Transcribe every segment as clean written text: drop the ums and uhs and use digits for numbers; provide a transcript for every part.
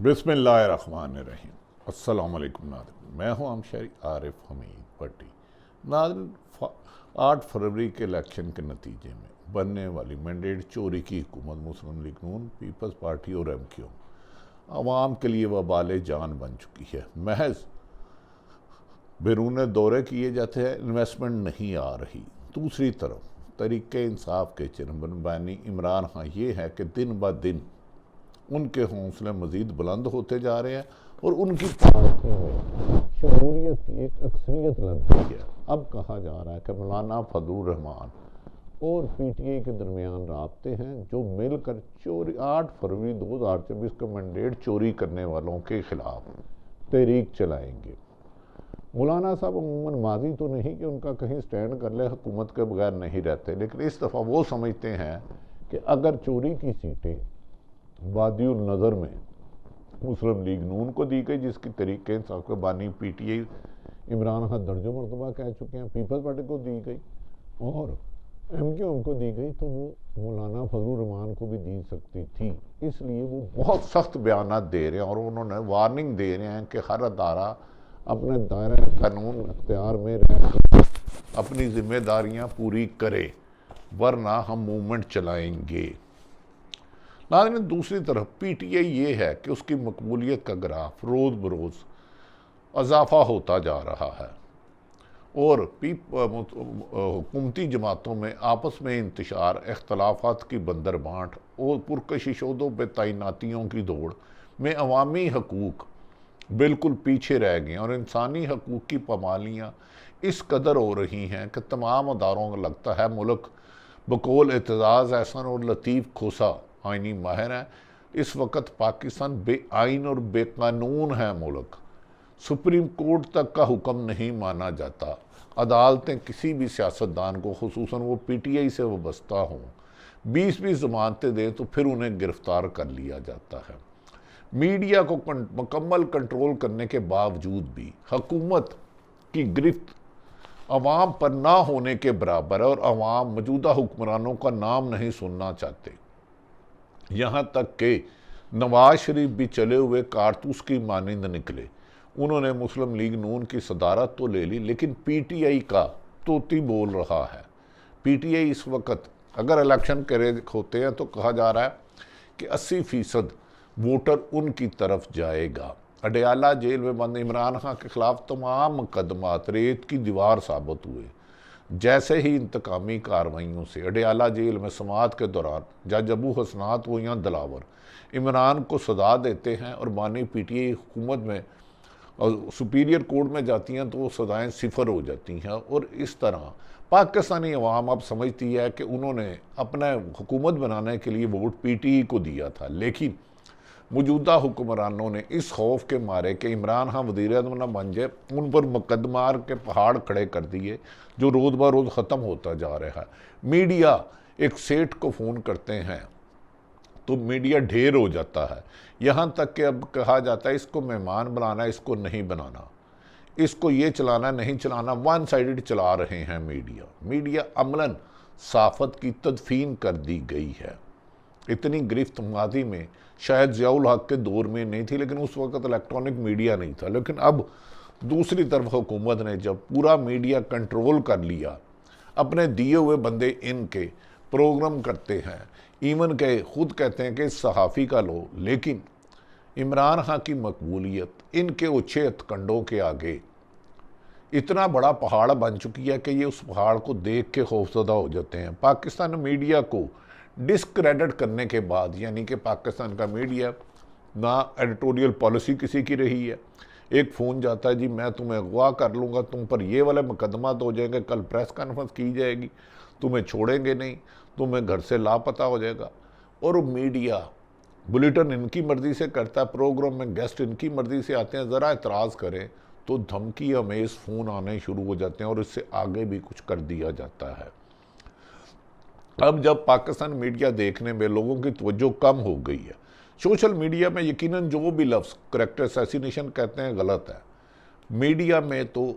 बिस्मिल्लाहिर्रहमानिर्रहीम। अस्सलाम वालेकुम नाज़रीन, मैं हूं अमशरी आरिफ हमीद भट्टी। नाज़रीन, 8 फरवरी के इलेक्शन के नतीजे में बनने वाली मैंडेट चोरी की हुकूमत मुस्लिम लीग नून, पीपल्स पार्टी और एमक्यू आवाम के लिए वबाल जान बन चुकी है। महज बैरून दौरे किए जाते हैं, इन्वेस्टमेंट नहीं आ रही। दूसरी तरफ तरीके इंसाफ के चेयरमैन बैनी इमरान खान ये है कि दिन ब दिन उनके हौसले मज़ीद बुलंद होते जा रहे हैं और उनकी पार्टी में शमूलियत की एक अक्सरियत लग गई है। अब कहा जा रहा है कि मौलाना फजलुर रहमान और पीटीआई के दरमियान राब्ते हैं जो मिलकर 8 फरवरी 2024 का मैंडेट चोरी करने वालों के खिलाफ तहरीक चलाएंगे। मौलाना साहब अमूमन माजी तो नहीं कि उनका कहीं स्टैंड कर ले, हुकूमत के बगैर नहीं रहते, लेकिन इस दफ़ा वो समझते हैं कि अगर चोरी की सीटें वादियुल नज़र में मुस्लिम लीग नून को दी गई, जिसकी तरीके इंसाफ के बानी पीटीआई इमरान खान दर्जों मरतबा कह चुके हैं, पीपल्स पार्टी को दी गई और एमक्यूएम को दी गई, तो वो मौलाना फजलुर रहमान को भी दी सकती थी। इसलिए वो बहुत सख्त बयान दे रहे हैं और उन्होंने वार्निंग दे रहे हैं कि हर अदारा अपने दायरा कानून अख्तियार में रह अपनी जिम्मेदारियां पूरी करे, वरना हम मूवमेंट चलाएंगे। नाज़रीन, दूसरी तरफ पीटीआई ये है कि उसकी मकबूलियत का ग्राफ रोज़ बरोज़ इजाफा होता जा रहा है और हुकूमती जमातों में आपस में इंतशार, इख्तलाफात की बंदर बाँट और पुरकशिशों पे तैनातियों की दौड़ में अवामी हकूक़ बिल्कुल पीछे रह गए और इंसानी हकूक़ की पामालियाँ इस कदर हो रही हैं कि तमाम अदारों को लगता है मुल्क बकौल एतजाज़ एहसन और लतीफ़ खोसा आइनी माहिर है। इस वक्त पाकिस्तान बेआइन और बेकानून है मुल्क। सुप्रीम कोर्ट तक का हुक्म नहीं माना जाता। अदालतें किसी भी सियासतदान को, खुसूसन वो पीटीआई से वाबस्ता हों, 20 ज़मानतें दें तो फिर उन्हें गिरफ्तार कर लिया जाता है। मीडिया को मुकम्मल कंट्रोल करने के बावजूद भी हुकूमत की गिरफ्त अवाम पर ना होने के बराबर है और अवाम मौजूदा हुक्मरानों का नाम नहीं सुनना चाहते। यहाँ तक कि नवाज शरीफ भी चले हुए कारतूस की मानिंद निकले। उन्होंने मुस्लिम लीग नून की सदारत तो ले ली, लेकिन पीटीआई का तोती बोल रहा है। पीटीआई इस वक्त अगर इलेक्शन करे होते हैं तो कहा जा रहा है कि 80% वोटर उनकी तरफ जाएगा। अडयाला जेल में बंद इमरान खान के खिलाफ तमाम मुकदमात रेत की दीवार साबित हुए। जैसे ही इंतकामी कार्रवाइयों से अडयाला जेल में समाअत के दौरान जज अबू हसनात वो यहाँ दिलावर इमरान को सजा देते हैं और बानी पीटीआई हुकूमत में और सुपीरियर कोर्ट में जाती हैं तो वो सजाएँ सिफर हो जाती हैं। और इस तरह पाकिस्तानी अवाम अब समझती है कि उन्होंने अपना हुकूमत बनाने के लिए वोट पीटीआई को दिया था, लेकिन मौजूदा हुक्मरानों ने इस खौफ के मारे कि इमरान खान वज़ीर-ए-आज़म न बन जाए, उन पर मुकदमार के पहाड़ खड़े कर दिए, जो रोज़ ब रोज़ ख़त्म होता जा रहा है। मीडिया एक सेठ को फ़ोन करते हैं तो मीडिया ढेर हो जाता है। यहाँ तक कि अब कहा जाता है इसको मेहमान बनाना, इसको नहीं बनाना, इसको ये चलाना नहीं चलाना, वन साइडेड चला रहे हैं मीडिया अमलन साफ़त की तदफीन कर दी गई है। इतनी गिरफ्त माजी में शायद ज़ियाउल हक के दौर में नहीं थी, लेकिन उस वक्त इलेक्ट्रॉनिक मीडिया नहीं था। लेकिन अब दूसरी तरफ हुकूमत ने जब पूरा मीडिया कंट्रोल कर लिया, अपने दिए हुए बंदे इनके प्रोग्राम करते हैं, इवन के खुद कहते हैं कि सहाफ़ी का लो, लेकिन इमरान खान की मकबूलियत इनके ओछे हथकंडों के आगे इतना बड़ा पहाड़ बन चुकी है कि ये उस पहाड़ को देख के खौफजदा हो जाते हैं। पाकिस्तान मीडिया को डिस्क्रेडिट करने के बाद, यानी कि पाकिस्तान का मीडिया ना एडिटोरियल पॉलिसी किसी की रही है। एक फ़ोन जाता है, जी मैं तुम्हें अगवा कर लूँगा, तुम पर ये वाले मुकदमा तो हो जाएंगे, कल प्रेस कॉन्फ्रेंस की जाएगी, तुम्हें छोड़ेंगे नहीं, तुम्हें घर से लापता हो जाएगा। और मीडिया बुलेटिन इनकी मर्ज़ी से करता है, प्रोग्राम में गेस्ट इनकी मर्ज़ी से आते हैं, ज़रा एतराज़ करें तो धमकी अमेज़ फ़ोन आने शुरू हो जाते हैं और इससे आगे भी कुछ कर दिया जाता है। अब जब पाकिस्तान मीडिया देखने में लोगों की तवज्जो कम हो गई है, सोशल मीडिया में यकीनन जो भी लफ्ज़ करैक्टर असैसिनेशन कहते हैं गलत है। मीडिया में तो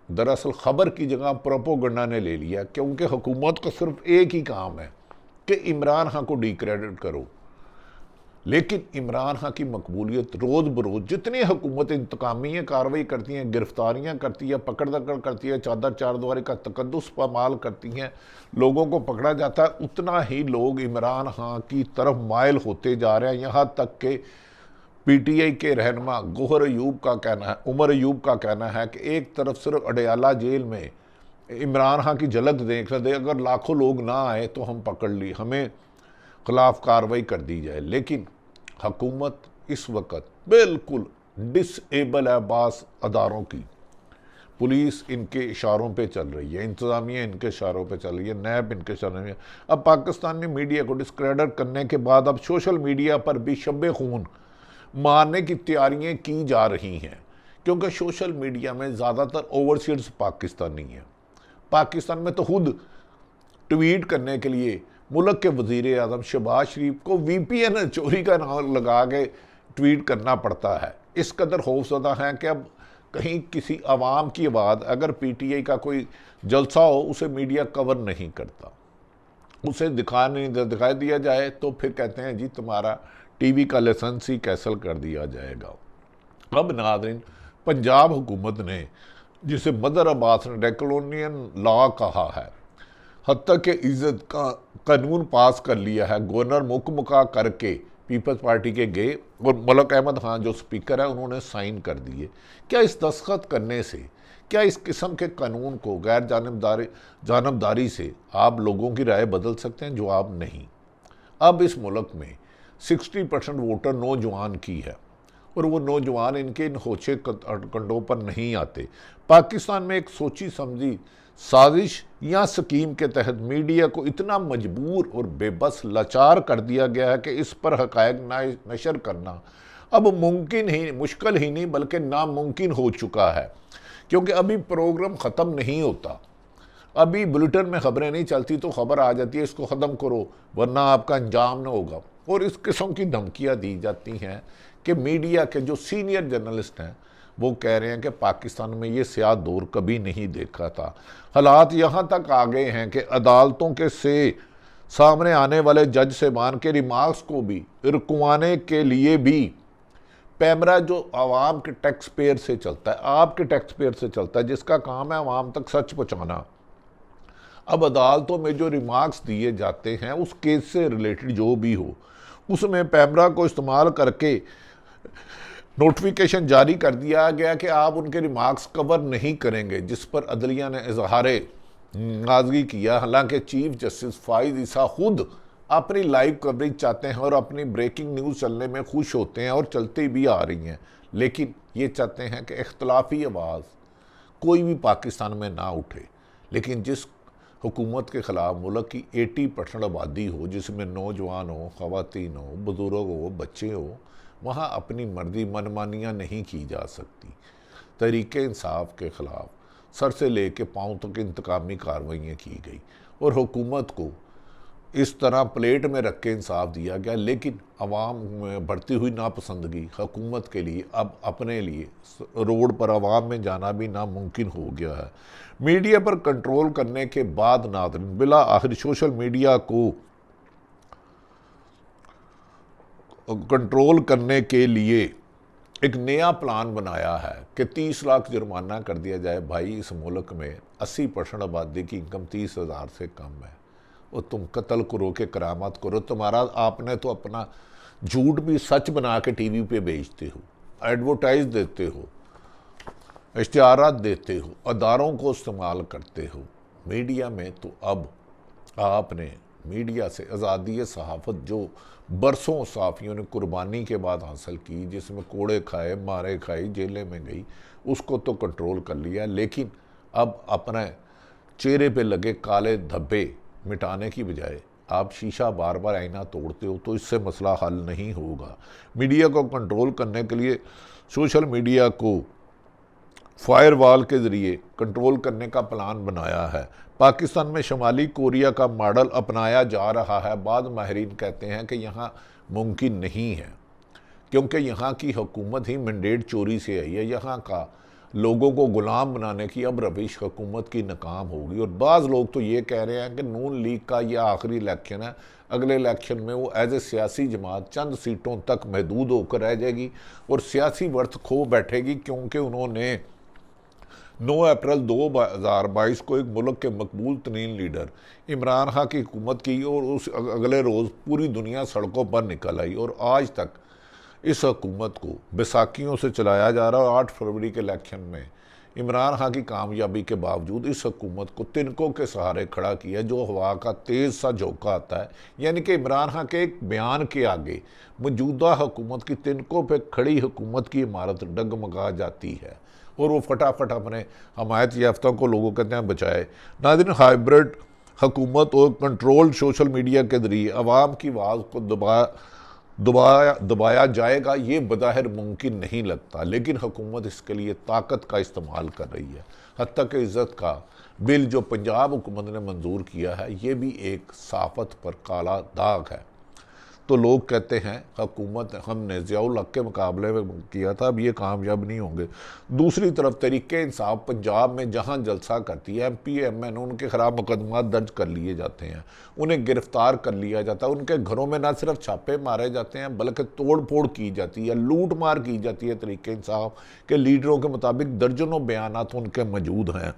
दरअसल ख़बर की जगह प्रोपोगंडा ने ले लिया, क्योंकि हुकूमत का सिर्फ एक ही काम है कि इमरान खान को डिक्रेडिट करो। लेकिन इमरान खान की मकबूलियत रोज़ बरोज़ जितनी हुकूमत इंतकामी कार्रवाई करती हैं, गिरफ्तारियां करती है, पकड़ दकड़ करती है, चादर चारदुआरी का तकद्दुस पामाल करती हैं, लोगों को पकड़ा जाता है, उतना ही लोग इमरान खान की तरफ मायल होते जा रहे हैं। यहाँ तक कि पीटीआई के रहनुमा गौहर अयूब का कहना है, उमर अयूब का कहना है कि एक तरफ सिर्फ अडयाला जेल में इमरान खान की झलक देख रहे थे, अगर लाखों लोग ना आए तो हम पकड़ ली, हमें खिलाफ कार्रवाई कर दी जाए। लेकिन हुकूमत इस वक्त बिल्कुल डिसेबल है बास अदारों की। पुलिस इनके इशारों पे चल रही है, इंतज़ामिया इनके इशारों पे चल रही है, नैब इनके इशारों में। अब पाकिस्तान में मीडिया को डिस्क्रेडिट करने के बाद अब सोशल मीडिया पर भी शब खून मारने की तैयारियां की जा रही हैं, क्योंकि सोशल मीडिया में ज़्यादातर ओवरसीयर्स पाकिस्तानी हैं। पाकिस्तान में तो खुद ट्वीट करने के लिए मुल्क के वज़ीर आज़म शहबाज शरीफ को VPN चोरी का नाम लगा के ट्वीट करना पड़ता है। इस कदर खौफज़दा है कि अब कहीं किसी आवाम की आवाज़ अगर PTI का कोई जलसा हो उसे मीडिया कवर नहीं करता, उसे दिखाई दिया जाए तो फिर कहते हैं जी तुम्हारा TV का लाइसेंस ही कैंसल कर दिया जाएगा। अब नाज़रीन, पंजाब हुकूमत ने जिसे मदर अब्बास ने ड्रैकोनियन लॉ कहा है, हत्ता के इज्जत का कानून पास कर लिया है, गवर्नर मुकमुका करके पीपल्स पार्टी के गए और मलक अहमद खान जो स्पीकर है उन्होंने साइन कर दिए। क्या इस दस्तखत करने से, क्या इस किस्म के कानून को गैर जानबदारी से आप लोगों की राय बदल सकते हैं? जवाब नहीं। अब इस मुल्क में 60% वोटर नौजवान की है और वो नौजवान इनके इन होचे कंडों पर नहीं आते। पाकिस्तान में एक सोची समझी साजिश या स्कीम के तहत मीडिया को इतना मजबूर और बेबस लाचार कर दिया गया है कि इस पर हक़ाइक़ नशर करना अब मुश्किल ही नहीं बल्कि नामुमकिन हो चुका है, क्योंकि अभी प्रोग्राम ख़त्म नहीं होता। अभी बुलेटिन में खबरें नहीं चलती तो खबर आ जाती है इसको ख़त्म करो वरना आपका अंजाम न होगा, और इस किस्म की धमकियाँ दी जाती हैं कि मीडिया के जो सीनियर जर्नलिस्ट हैं वो कह रहे हैं कि पाकिस्तान में ये स्याह दौर कभी नहीं देखा था। हालात यहाँ तक आ गए हैं कि अदालतों के से सामने आने वाले जज साहिबान के रिमार्क्स को भी रुकवाने के लिए भी पैमरा जो आवाम के टैक्स पेयर से चलता है, आपके टैक्स पेयर से चलता है, जिसका काम है आवाम तक सच पहुँचाना, अब अदालतों में जो रिमार्क्स दिए जाते हैं उस केस से रिलेटेड जो भी हो उसमें पैमरा को इस्तेमाल करके नोटिफिकेशन जारी कर दिया गया कि आप उनके रिमार्क्स कवर नहीं करेंगे, जिस पर अदलिया ने इजहारे नाज़गी किया। हालांकि चीफ जस्टिस फाइज ईसा खुद अपनी लाइव कवरेज चाहते हैं और अपनी ब्रेकिंग न्यूज़ चलने में खुश होते हैं और चलती भी आ रही हैं, लेकिन ये चाहते हैं कि इख्तलाफी आवाज़ कोई भी पाकिस्तान में ना उठे। लेकिन जिस हुकूमत के ख़िलाफ़ मुल्क की 80% आबादी हो, जिसमें नौजवान हो, ख़वातीन हो, बुज़ुर्ग हो, बच्चे हो, वहाँ अपनी मर्जी मनमानियाँ नहीं की जा सकती। तहरीक इंसाफ के ख़िलाफ़ सर से ले कर पाँव तक इंतकामी कार्रवाइयाँ की गई और हुकूमत को इस तरह प्लेट में रख के इंसाफ दिया गया, लेकिन अवाम में बढ़ती हुई नापसंदगी हुकूमत के लिए अब अपने लिए रोड पर अवाम में जाना भी नामुमकिन हो गया है। मीडिया पर कंट्रोल करने के बाद नाज़रीन बिला आखिर सोशल मीडिया को कंट्रोल करने के लिए एक नया प्लान बनाया है कि 30 लाख जुर्माना कर दिया जाए। भाई इस मुल्क में 80% आबादी की इनकम 30,000 से कम है और तुम कत्ल करो के करामात करो, तुम्हारा आपने तो अपना झूठ भी सच बना के टीवी पे बेचते हो, एडवर्टाइज देते हो, इश्तिहारात देते हो, अदारों को इस्तेमाल करते हो। मीडिया में तो अब आपने मीडिया से आज़ादी सहाफ़त जो बरसों सहाफ़ियों ने कुर्बानी के बाद हासिल की, जिसमें कोड़े खाए, मारे खाई, जेलें में गई, उसको तो कंट्रोल कर लिया, लेकिन अब अपने चेहरे पे लगे काले धब्बे मिटाने की बजाय आप शीशा बार बार आईना तोड़ते हो, तो इससे मसला हल नहीं होगा। मीडिया को कंट्रोल करने के लिए सोशल मीडिया को फायरवॉल के ज़रिए कंट्रोल करने का प्लान बनाया है। पाकिस्तान में शुमाली कोरिया का मॉडल अपनाया जा रहा है। बाद माहिरीन कहते हैं कि यहाँ मुमकिन नहीं है, क्योंकि यहाँ की हुकूमत ही मैंडेट चोरी से आई है। यहाँ का लोगों को गुलाम बनाने की अब रविश हुकूमत की नाकाम होगी। और बाज़ लोग तो ये कह रहे हैं कि नून लीग का यह आखिरी इलेक्शन है, अगले इलेक्शन में वो एज ए सियासी जमात चंद सीटों तक महदूद होकर रह जाएगी और सियासी वर्थ खो बैठेगी, क्योंकि उन्होंने 9 अप्रैल 2022 को एक मुल्क के मकबूल तरीन लीडर इमरान खान की हुकूमत की और उस अगले रोज़ पूरी दुनिया सड़कों पर निकल आई। और आज तक इस हुकूमत को बैसाखियों से चलाया जा रहा है। और 8 फरवरी के इलेक्शन में इमरान खान की कामयाबी के बावजूद इस हुकूमत को तिनकों के सहारे खड़ा किया, जो हवा का तेज़ सा झोंका आता है। यानी कि इमरान खान के एक बयान के आगे मौजूदा हुकूमत की तिनकों पर खड़ी हुकूमत की इमारत डगमगा जाती है और वो फटाफट अपने हमायत याफ्ता को लोगों कहते हैं बचाए। नाज़रीन, हाइब्रिड हुकूमत और कंट्रोल सोशल मीडिया के जरिए अवाम की आवाज़ को दबाया जाएगा, ये बज़ाहिर मुमकिन नहीं लगता, लेकिन हुकूमत इसके लिए ताकत का इस्तेमाल कर रही है। हत्ता कि इज़्ज़त का बिल जो पंजाब हुकूमत ने मंजूर किया है, ये भी एक साफ़त पर काला दाग है। तो लोग कहते हैं हुकूमत हमने ज़ियाउल हक़ के मुकाबले में किया था, अब ये कामयाब नहीं होंगे। दूसरी तरफ तहरीक इंसाफ पंजाब में जहां जलसा करती है, MP MN उनके खिलाफ मुकदमा दर्ज कर लिए जाते हैं, उन्हें गिरफ्तार कर लिया जाता है, उनके घरों में न सिर्फ छापे मारे जाते हैं बल्कि तोड़ फोड़ की जाती है, लूट मार की जाती है। तहरीक इंसाफ के लीडरों के मुताबिक दर्जनों बयानात उनके मौजूद हैं।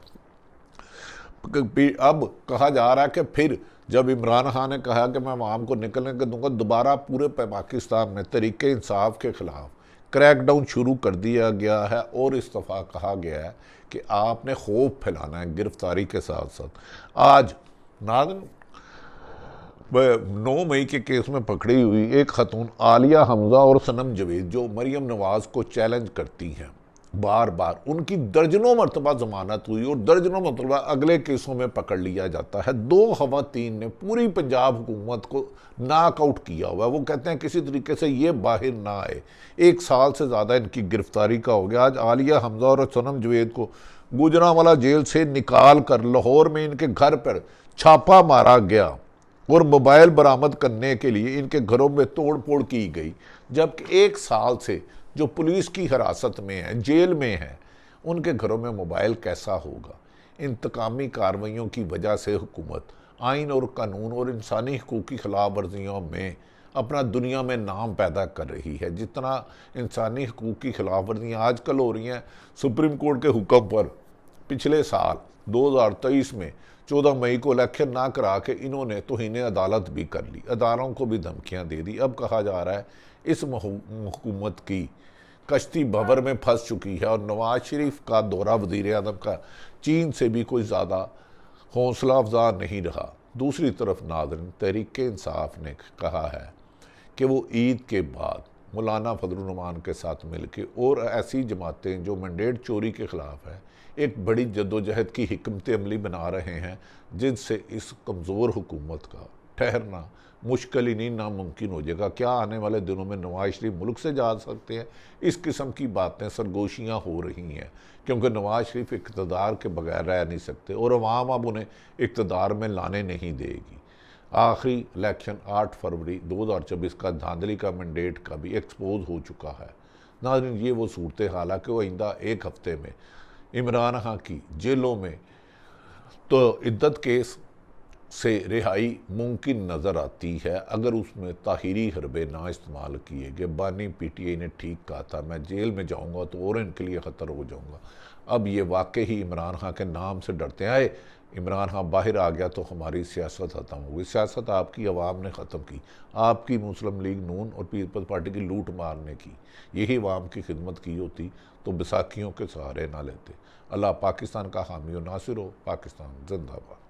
अब कहा जा रहा है कि फिर जब इमरान खान ने कहा कि मैं अवाम को निकलने के दूंगा, दोबारा पूरे पाकिस्तान में तहरीक इंसाफ के खिलाफ क्रैकडाउन शुरू कर दिया गया है और इस दफ़ा कहा गया है कि आपने खौफ फैलाना है गिरफ्तारी के साथ साथ। आज नाज़रीन, 9 मई के केस में पकड़ी हुई एक खतून आलिया हमजा और सनम जवेद जो मरियम नवाज़ को चैलेंज करती हैं, बार बार उनकी दर्जनों मरतबा जमानत हुई और दर्जनों मरतबा अगले केसों में पकड़ लिया जाता है। 2 खवातीन ने पूरी पंजाब हुकूमत को नॉकआउट किया हुआ है। वो कहते हैं किसी तरीके से ये बाहर ना आए। 1 साल से ज़्यादा इनकी गिरफ्तारी का हो गया। आज आलिया हमजा और सनम जवेद को गुजरांवाला जेल से निकाल कर लाहौर में इनके घर पर छापा मारा गया और मोबाइल बरामद करने के लिए इनके घरों में तोड़ फोड़ की गई, जबकि 1 साल से जो पुलिस की हिरासत में है, जेल में है, उनके घरों में मोबाइल कैसा होगा। इंतकामी कार्रवाइयों की वजह से हुकूमत आइन और कानून और इंसानी हकूक़ की खिलाफ वर्जियों में अपना दुनिया में नाम पैदा कर रही है। जितना इंसानी हकूक़ की खिलाफ वर्जियाँ आजकल हो रही हैं, सुप्रीम कोर्ट के हुक्म पर पिछले साल 2023 में 14 मई को इलेक्शन ना करा के इन्होंने तौहीन अदालत भी कर ली, अदालतों को भी धमकियाँ दे दी। अब कहा जा रहा है इस हुकूमत की कश्ती भंवर में फंस चुकी है और नवाज शरीफ का दौरा वज़ीर आज़म का चीन से भी कोई ज़्यादा हौसला अफजा नहीं रहा। दूसरी तरफ नाज़रीन, तहरीक इंसाफ ने कहा है कि वो ईद के बाद मौलाना फजलुर रहमान के साथ मिलकर और ऐसी जमातें जो मैंडेट चोरी के ख़िलाफ़ है, एक बड़ी जद्दोजहद की हिकमत अमली बना रहे हैं, जिनसे इस कमज़ोर हुकूमत का ठहरना मुश्किल ही नहीं नामुमकिन हो जाएगा। क्या आने वाले दिनों में नवाज शरीफ मुल्क से जा सकते हैं? इस किस्म की बातें सरगोशियाँ हो रही हैं, क्योंकि नवाज शरीफ इक़्तिदार के बगैर रह नहीं सकते और अवाम अब उन्हें इक़्तिदार में लाने नहीं देगी। आखिरी इलेक्शन 8 फरवरी 2024 का धांधली का मैंडेट का भी एक्सपोज हो चुका है। नाज़रीन, ये वो सूरत हाल है कि वो आइंदा 1 हफ्ते में इमरान खान की जेलों में तो इद्दत केस से रिहाई मुमकिन नज़र आती है, अगर उसमें ताहिरी हरबे ना इस्तेमाल किए गए। बानी PTI ने ठीक कहा था, मैं जेल में जाऊंगा तो और इनके लिए ख़तर हो जाऊंगा। अब ये वाकई ही इमरान खान के नाम से डरते हैं। इमरान खान बाहर आ गया तो हमारी सियासत ख़त्म हो गई। सियासत आपकी आवाम ने ख़त्म की, आपकी मुस्लिम लीग नून और पीपल्स पार्टी की लूट मारने की। यही आवाम की खिदमत की होती तो बैसाखियों के सहारे ना लेते। अल्लाह पाकिस्तान का हामी और नासिर हो। पाकिस्तान जिंदाबाद।